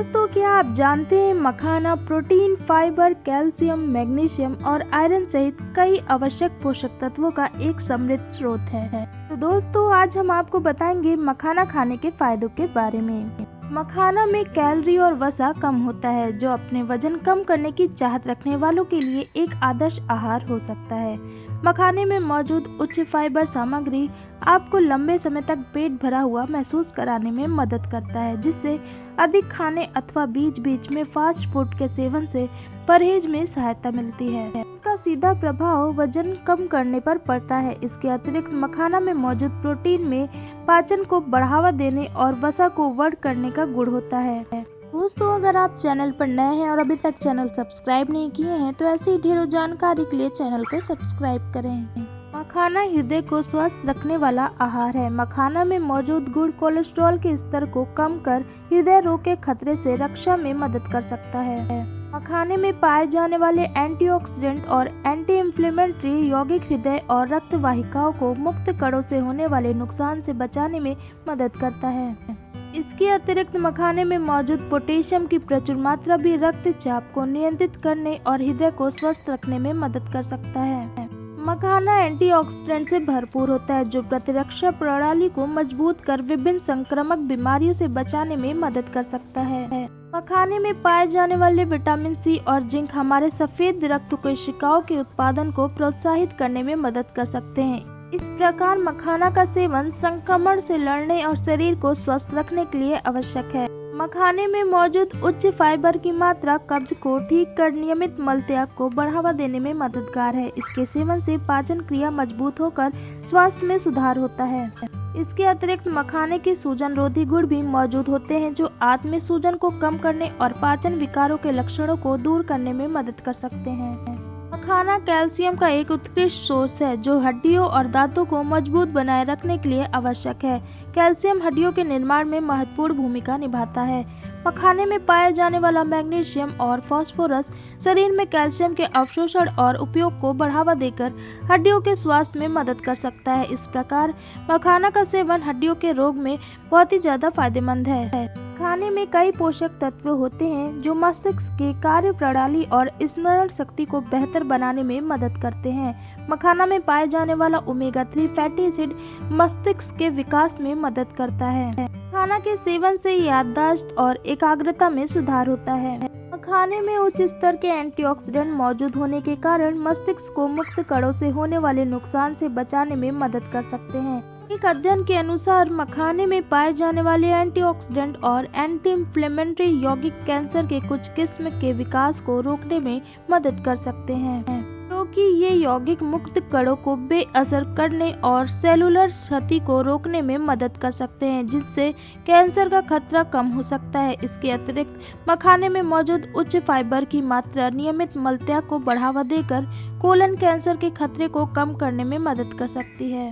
दोस्तों, क्या आप जानते हैं मखाना प्रोटीन, फाइबर, कैल्शियम, मैग्नीशियम और आयरन सहित कई आवश्यक पोषक तत्वों का एक समृद्ध स्रोत है। तो दोस्तों, आज हम आपको बताएंगे मखाना खाने के फायदों के बारे में। मखाना में कैलोरी और वसा कम होता है, जो अपने वजन कम करने की चाहत रखने वालों के लिए एक आदर्श आहार हो सकता है। मखाने में मौजूद उच्च फाइबर सामग्री आपको लंबे समय तक पेट भरा हुआ महसूस कराने में मदद करता है, जिससे अधिक खाने अथवा बीच बीच में फास्ट फूड के सेवन से परहेज में सहायता मिलती है। इसका सीधा प्रभाव वजन कम करने पर पड़ता है। इसके अतिरिक्त मखाना में मौजूद प्रोटीन में पाचन को बढ़ावा देने और वसा को वर्ण करने का गुण होता है। दोस्तों, अगर आप चैनल पर नए हैं और अभी तक चैनल सब्सक्राइब नहीं किए हैं तो ऐसी ही ढेरों जानकारी के लिए चैनल को सब्सक्राइब करें। मखाना हृदय को स्वस्थ रखने वाला आहार है। मखाना में मौजूद गुड़ कोलेस्ट्रॉल के स्तर को कम कर हृदय रोग के खतरे से रक्षा में मदद कर सकता है। मखाने में पाए जाने वाले एंटीऑक्सीडेंट और एंटी इंफ्लेमेटरी यौगिक हृदय और रक्त वाहिकाओं को मुक्त कणों से होने वाले नुकसान से बचाने में मदद करता है। इसके अतिरिक्त मखाने में मौजूद पोटेशियम की प्रचुर मात्रा भी रक्तचाप को नियंत्रित करने और हृदय को स्वस्थ रखने में मदद कर सकता है। मखाना एंटीऑक्सीडेंट से भरपूर होता है, जो प्रतिरक्षा प्रणाली को मजबूत कर विभिन्न संक्रामक बीमारियों से बचाने में मदद कर सकता है। मखाने में पाए जाने वाले विटामिन सी और जिंक हमारे सफेद रक्त कोशिकाओं के उत्पादन को प्रोत्साहित करने में मदद कर सकते हैं। इस प्रकार मखाना का सेवन संक्रमण से लड़ने और शरीर को स्वस्थ रखने के लिए आवश्यक है। मखाने में मौजूद उच्च फाइबर की मात्रा कब्ज को ठीक कर नियमित मल त्याग को बढ़ावा देने में मददगार है। इसके सेवन से पाचन क्रिया मजबूत होकर स्वास्थ्य में सुधार होता है। इसके अतिरिक्त मखाने के सूजन रोधी गुण भी मौजूद होते हैं, जो आंत में सूजन को कम करने और पाचन विकारों के लक्षणों को दूर करने में मदद कर सकते हैं। मखाना कैल्शियम का एक उत्कृष्ट सोर्स है, जो हड्डियों और दांतों को मजबूत बनाए रखने के लिए आवश्यक है। कैल्शियम हड्डियों के निर्माण में महत्वपूर्ण भूमिका निभाता है। मखाने में पाए जाने वाला मैग्नीशियम और फास्फोरस शरीर में कैल्शियम के अवशोषण और उपयोग को बढ़ावा देकर हड्डियों के स्वास्थ्य में मदद कर सकता है। इस प्रकार मखाना का सेवन हड्डियों के रोग में बहुत ही ज्यादा फायदेमंद है। खाने में कई पोषक तत्व होते हैं, जो मस्तिष्क की कार्य प्रणाली और स्मरण शक्ति को बेहतर बनाने में मदद करते हैं। मखाना में पाए जाने वाला ओमेगा 3 फैटी एसिड मस्तिष्क के विकास में मदद करता है। मखाना के सेवन से याददाश्त और एकाग्रता में सुधार होता है। मखाने में उच्च स्तर के एंटीऑक्सीडेंट मौजूद होने के कारण मस्तिष्क को मुक्त कणों से होने वाले नुकसान से बचाने में मदद कर सकते हैं। एक अध्ययन के अनुसार मखाने में पाए जाने वाले एंटीऑक्सीडेंट और एंटी इंफ्लेमेटरी यौगिक कैंसर के कुछ किस्म के विकास को रोकने में मदद कर सकते हैं, क्योंकि ये यौगिक मुक्त कणों को बेअसर करने और सेलुलर क्षति को रोकने में मदद कर सकते हैं, जिससे कैंसर का खतरा कम हो सकता है। इसके अतिरिक्त मखाने में मौजूद उच्च फाइबर की मात्रा नियमित मल त्याग को बढ़ावा देकर कोलन कैंसर के खतरे को कम करने में मदद कर सकती है।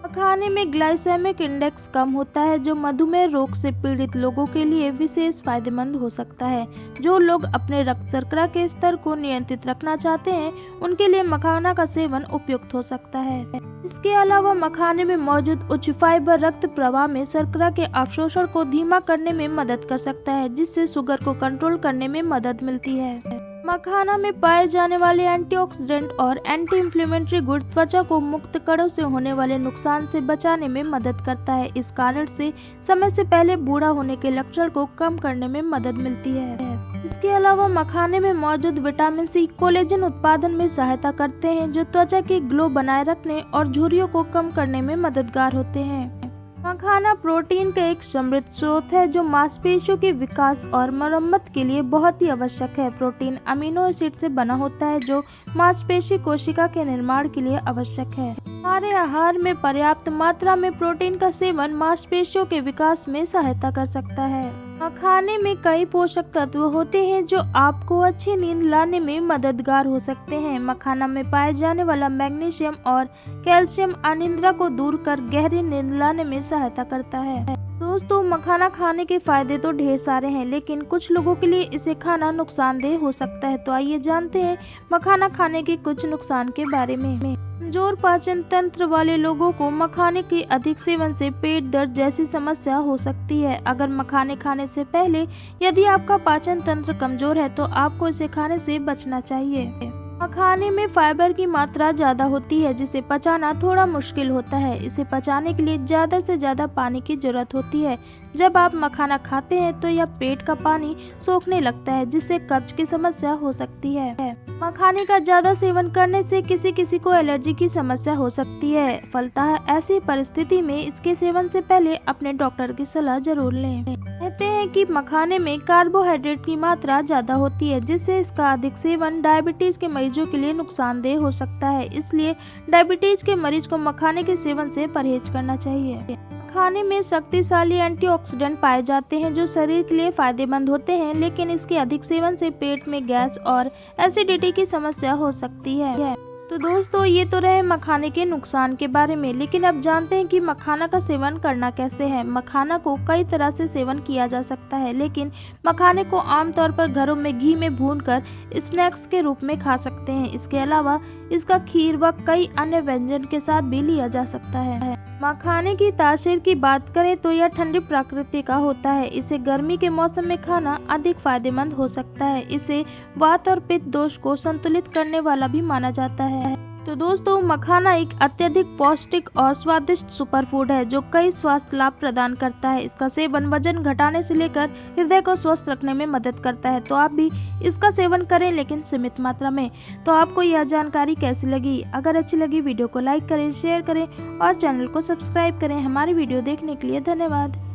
मखाने में ग्लाइसेमिक इंडेक्स कम होता है, जो मधुमेह रोग से पीड़ित लोगों के लिए विशेष फायदेमंद हो सकता है। जो लोग अपने रक्त शर्करा के स्तर को नियंत्रित रखना चाहते हैं, उनके लिए मखाना का सेवन उपयुक्त हो सकता है। इसके अलावा मखाने में मौजूद उच्च फाइबर रक्त प्रवाह में शर्करा के अवशोषण को धीमा करने में मदद कर सकता है, जिससे शुगर को कंट्रोल करने में मदद मिलती है। मखाना में पाए जाने वाले एंटीऑक्सीडेंट और एंटी इंफ्लेमेटरी गुण त्वचा को मुक्त कणों से होने वाले नुकसान से बचाने में मदद करता है। इस कारण से समय से पहले बूढ़ा होने के लक्षण को कम करने में मदद मिलती है। इसके अलावा मखाने में मौजूद विटामिन सी कोलेजन उत्पादन में सहायता करते हैं, जो त्वचा की ग्लो बनाए रखने और झुर्रियों को कम करने में मददगार होते हैं। मखाना प्रोटीन का एक समृद्ध स्रोत है, जो मांसपेशियों के विकास और मरम्मत के लिए बहुत ही आवश्यक है। प्रोटीन अमीनो एसिड से बना होता है, जो मांसपेशी कोशिका के निर्माण के लिए आवश्यक है। हमारे आहार में पर्याप्त मात्रा में प्रोटीन का सेवन मांसपेशियों के विकास में सहायता कर सकता है। मखाने में कई पोषक तत्व होते हैं, जो आपको अच्छी नींद लाने में मददगार हो सकते हैं। मखाना में पाए जाने वाला मैग्नीशियम और कैल्शियम अनिद्रा को दूर कर गहरी नींद लाने में सहायता करता है। दोस्तों, मखाना खाने के फायदे तो ढेर सारे हैं, लेकिन कुछ लोगों के लिए इसे खाना नुकसानदेह हो सकता है। तो आइए जानते हैं मखाना खाने के कुछ नुकसान के बारे में। कमजोर पाचन तंत्र वाले लोगों को मखाने के अधिक सेवन से पेट दर्द जैसी समस्या हो सकती है। अगर मखाने खाने से पहले यदि आपका पाचन तंत्र कमजोर है तो आपको इसे खाने से बचना चाहिए। मखाने में फाइबर की मात्रा ज्यादा होती है जिसे पचाना थोड़ा मुश्किल होता है। इसे पचाने के लिए ज्यादा से ज्यादा पानी की जरूरत होती है। जब आप मखाना खाते हैं तो यह पेट का पानी सोखने लगता है जिससे कब्ज की समस्या हो सकती है। मखाने का ज्यादा सेवन करने से किसी किसी को एलर्जी की समस्या हो सकती है। फलतः ऐसी परिस्थिति में इसके सेवन से पहले अपने डॉक्टर की सलाह जरूर लें। कहते हैं कि मखाने में कार्बोहाइड्रेट की मात्रा ज्यादा होती है जिससे इसका अधिक सेवन डायबिटीज के मरीजों के लिए नुकसानदेह हो सकता है। इसलिए डायबिटीज के मरीज को मखाने के सेवन से परहेज करना चाहिए। मखाने में शक्तिशाली एंटीऑक्सीडेंट पाए जाते हैं जो शरीर के लिए फायदेमंद होते हैं, लेकिन इसके अधिक सेवन से पेट में गैस और एसिडिटी की समस्या हो सकती है। तो दोस्तों ये तो रहे मखाने के नुकसान के बारे में, लेकिन अब जानते हैं कि मखाना का सेवन करना कैसे है। मखाना को कई तरह से सेवन किया जा सकता है, लेकिन मखाने को आमतौर पर घरों में घी में भूनकर स्नैक्स के रूप में खा सकते हैं। इसके अलावा इसका खीर व कई अन्य व्यंजन के साथ भी लिया जा सकता है। मखाने की तासीर की बात करें तो यह ठंडी प्रकृति का होता है। इसे गर्मी के मौसम में खाना अधिक फायदेमंद हो सकता है। इसे वात और पित्त दोष को संतुलित करने वाला भी माना जाता है। तो दोस्तों मखाना एक अत्यधिक पौष्टिक और स्वादिष्ट सुपरफूड है जो कई स्वास्थ्य लाभ प्रदान करता है। इसका सेवन वजन घटाने से लेकर हृदय को स्वस्थ रखने में मदद करता है। तो आप भी इसका सेवन करें, लेकिन सीमित मात्रा में। तो आपको यह जानकारी कैसी लगी? अगर अच्छी लगी वीडियो को लाइक करें, शेयर करें और चैनल को सब्सक्राइब करें। हमारी वीडियो देखने के लिए धन्यवाद।